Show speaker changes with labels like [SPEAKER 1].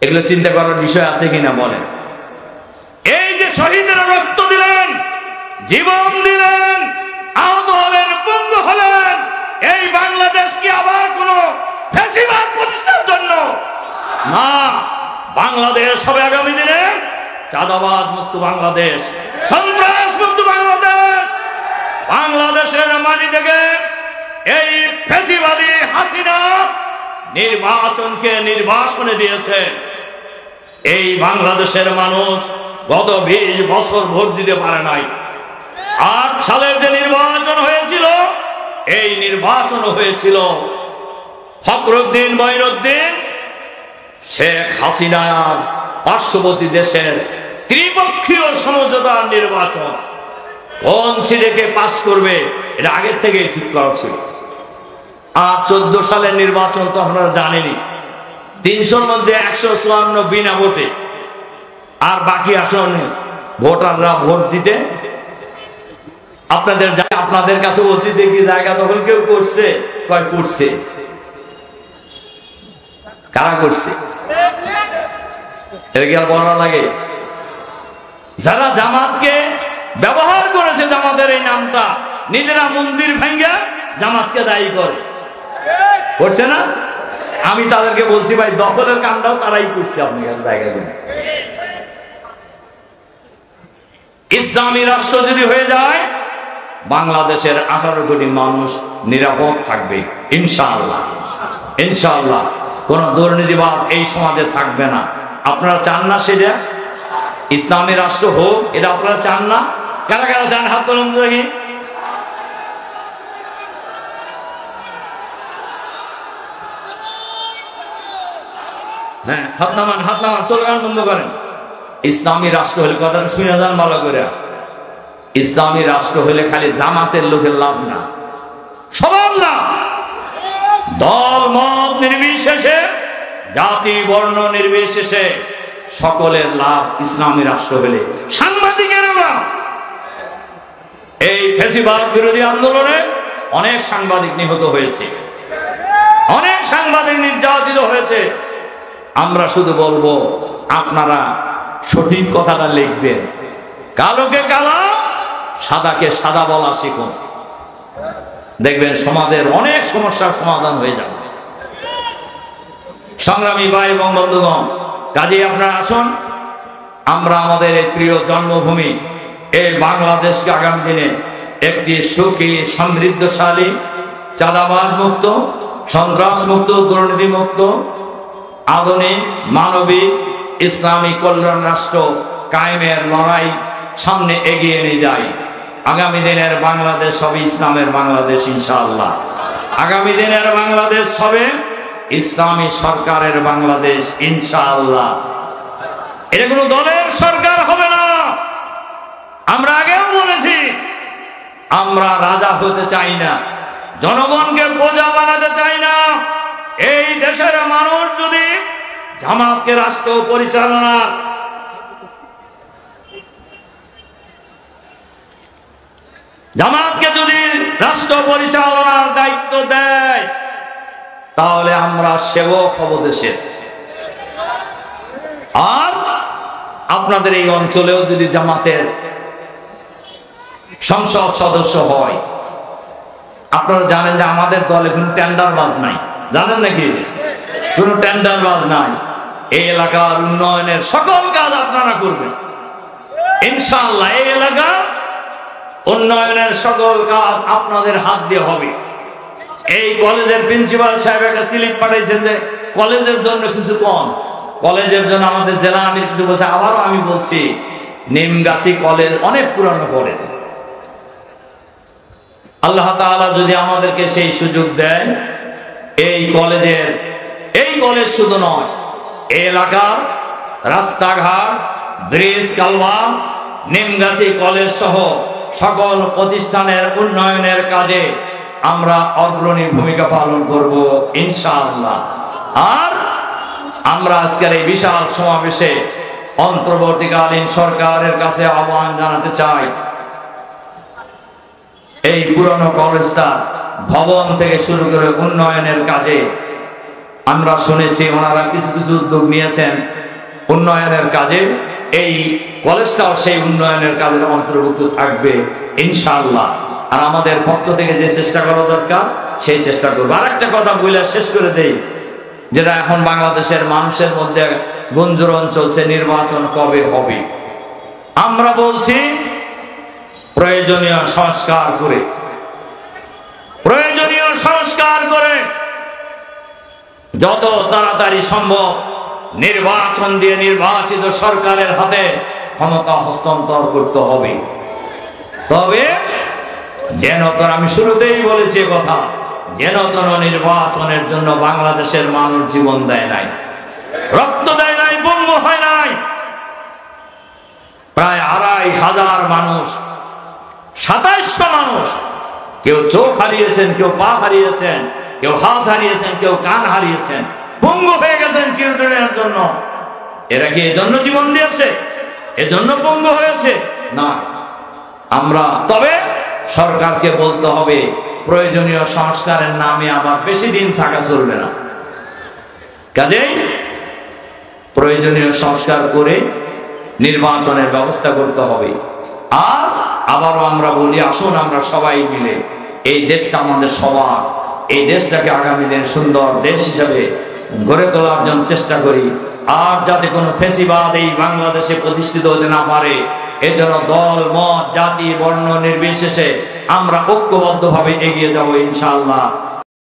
[SPEAKER 1] এগুলো চিন্তা করার বিষয় আছে কিনা বলেন? এই যে শহীদরা রক্ত দিলেন, জীবন দিলেন, আহত হলেন, পঙ্গু হলেন, এই বাংলাদেশ কি আবার কোন ফ্যাসিবাদ প্রতিষ্ঠার জন্য না। বাংলাদেশ হবে আগামী দিনে চাঁদাবাজ মুক্ত বাংলাদেশ, সন্ত্রাস মুক্ত বাংলাদেশ। বাংলাদেশের মাটি থেকে এই ফ্যাসিবাদী হাসিনা নির্বাচনকে নির্বাসনে দিয়েছে। এই বাংলাদেশের মানুষ গত 20 বছর ভোট দিতে পারে নাই। 8 সালের যে নির্বাচন হয়েছিল, এই নির্বাচন হয়েছিল ফখরুদ্দিন মঈনুদ্দিন শেখ হাসিনা পার্শ্ববর্তী দেশের ত্রিপক্ষীয় সমঝোতার নির্বাচন। কোন সিটে পাস করবে এটা আগের থেকে ঠিক করা ছিল। আর 14 সালের নির্বাচন তো আপনারা জানেনই, 300-র মধ্যে 154 বিনা ভোটে, আর বাকি আসন ভোটাররা ভোট দিতে আপনাদের কাছে অতীতে কি জায়গা দখল কেউ করছে? কয় করছে। কারা করছে এটা কি আর বলা লাগে? যারা জামাতকে ব্যবহার করেছে, জামাতের এই নামটা, নিজেরা মন্দির ভেঙে জামাতকে দায়ী করে, করছে না? আমি তাদেরকে বলছি ভাই, দখলের কামটাও তারাই করছে আপনার জায়গা জন্য। ইসলামী রাষ্ট্র যদি হয়ে যায়, বাংলাদেশের 18 কোটি মানুষ নিরাপদ থাকবে ইনশাআল্লাহ। ইনশাআল্লাহ কোন দুর্নীতিবাদ এই সমাজে থাকবে না। আপনারা চান না সেটা ইসলামী রাষ্ট্র হোক? এটা আপনারা চান না? কারা কারা চান হাত তোলেন দেখি। হ্যাঁ, হাত নামান, হাত নামান, চলগান বন্ধ করেন। ইসলামী রাষ্ট্র হলে, কথাটা শুনে যান ভালো করে, ইসলামী রাষ্ট্র হলে খালি জামাতের লোকের লাভ না, সবার লাভ। দল মত নির্বিশেষে, জাতি বর্ণ নির্বিশেষে সকলের লাভ ইসলামী রাষ্ট্র হলে। সাংবাদিকের লাভ। এই ফ্যাসিবাদ বিরোধী আন্দোলনে অনেক সাংবাদিক নিহত হয়েছে, অনেক সাংবাদিক নির্যাতিত হয়েছে। আমরা শুধু বলবো, আপনারা সঠিক কথাটা লিখবেন, কালোকে কালো, সাদাকে সাদা বলা শিখুন। দেখবেন সমাজের অনেক সমস্যার সমাধান হয়ে যাবে। সংগ্রামী ভাই এবং বন্ধুগণ, কাজেই আপনারা আসুন, আমরা আমাদের এই প্রিয় জন্মভূমি এই বাংলাদেশকে আগামী দিনে একটি সুখী, সমৃদ্ধশালী, চাঁদাবাজ মুক্ত, সন্ত্রাস মুক্ত, দুর্নীতি মুক্ত, আধুনিক, মানবিক, ইসলামী কল্যাণ রাষ্ট্র কায়েমের লড়াই সামনে এগিয়ে নিয়ে যাই। আগামী দিনের বাংলাদেশ হবে ইসলামের বাংলাদেশ ইনশাআল্লাহ। আগামী দিনের বাংলাদেশ হবে ইসলামী সরকারের বাংলাদেশ ইনশাআল্লাহ। এটা কোনো দলের সরকার হবে না। আমরা আগেও বলেছি, আমরা রাজা হতে চাই না, জনগণকে প্রজা বানাতে চাই না। এই দেশের মানুষ যদি জামাতকে রাষ্ট্র পরিচালনা, জামাতকে যদি রাষ্ট্র পরিচালনার দায়িত্ব দেয়, তাহলে আমরা সেবক হব দেশের। আর আপনাদের এই অঞ্চলেও যদি জামাতের সংসদ সদস্য হয়, আপনারা জানেন যে আমাদের দলে কোনো টেন্ডারবাজ নাই, জানেন নাকি? কোনো টেন্ডারবাজ নাই। এই এলাকার উন্নয়নের সকল কাজ আপনারা করবেন ইনশাআল্লাহ। এই এলাকা উন্নয়নের সকল কাজ আপনাদের হাত দিয়ে হবে। এই কলেজের প্রিন্সিপাল সাহেব একটা স্লিপ পাঠাইছেন যে কলেজের জন্য কিছু কম, কলেজের জন্য আমাদের জেলা আমির কিছু বলছে। আবারও আমি বলছি, নিমগাছি কলেজ অনেক পুরানো কলেজ। আল্লাহ তাআলা যদি আমাদেরকে সেই সুযোগ দেন, এই কলেজ শুধু নয়, এই এলাকার রাস্তাঘাট, ব্রিজ, কালভার্ট, নিমগাছি কলেজ সহ সকল প্রতিষ্ঠানের উন্নয়নের কাজে আমরা অগ্রণী ভূমিকা পালন করব ইনশাআল্লাহ। আর আমরা আজকের এই বিশাল সমাবেশে অন্তর্বর্তীকালীন সরকারের কাছে আহ্বান জানাতে চাই, এই পুরনো কলেজটা ভবন থেকে শুরু করে উন্নয়নের কাজে আমরা শুনেছি ওনারা কিছু কিছু উদ্যোগ নিয়েছেন উন্নয়নের কাজে। এই কলেজটাও সেই উন্নয়নের কাজের অন্তর্ভুক্ত থাকবে ইনশাআল্লাহ। আর আমাদের পক্ষ থেকে যে চেষ্টা করা দরকার সেই চেষ্টা করবো। আর একটা কথা বলে শেষ করে দেই, যেটা এখন বাংলাদেশের মানুষের মধ্যে গুঞ্জন চলছে, নির্বাচন কবে হবে। আমরা বলছি প্রয়োজনীয় সংস্কার করে, প্রয়োজনীয় সংস্কার করে যত তাড়াতাড়ি সম্ভব নির্বাচন দিয়ে নির্বাচিত সরকারের হাতে ক্ষমতা হস্তান্তর করতে হবে। তবে যেন তোর, আমি শুরুতেই বলেছি কথা, যেন তোর নির্বাচনের জন্য বাংলাদেশের মানুষ জীবন দেয় নাই, রক্ত দেয় নাই, পঙ্গু হয় নাই। প্রায় ২৫০০ মানুষ, ২৭০০ মানুষ, কেউ চোখ হারিয়েছেন, কেউ পা হারিয়েছেন, কেউ হাত হারিয়েছেন, কেউ কান হারিয়েছেন, পঙ্গু হয়ে গেছেন চিরদিনের জন্য। এরা কি এজন্য জীবন দিয়েছে? এজন্য পঙ্গু হয়েছে না। আমরা তবে সরকারকে বলতে হবে প্রয়োজনীয় সংস্কারের নামে আবার বেশি দিন থাকা চলবে না। কাজেই প্রয়োজনীয় সংস্কার করে নির্বাচনের ব্যবস্থা করতে হবে। আর আবারও আমরা বলি, আসুন আমরা সবাই মিলে এই দেশটা আমাদের সবার, এই দেশটাকে আগামী দিন সুন্দর দেশ হিসেবে গড়ে তোলার জন্য চেষ্টা করি। আর যাতে কোনো ফেসিবাদ এই বাংলাদেশে প্রতিষ্ঠিত হতে না পারে, এজন্য দল মত জাতি বর্ণ নির্বিশেষে আমরা ঐক্যবদ্ধভাবে এগিয়ে যাবো ইনশাআল্লাহ।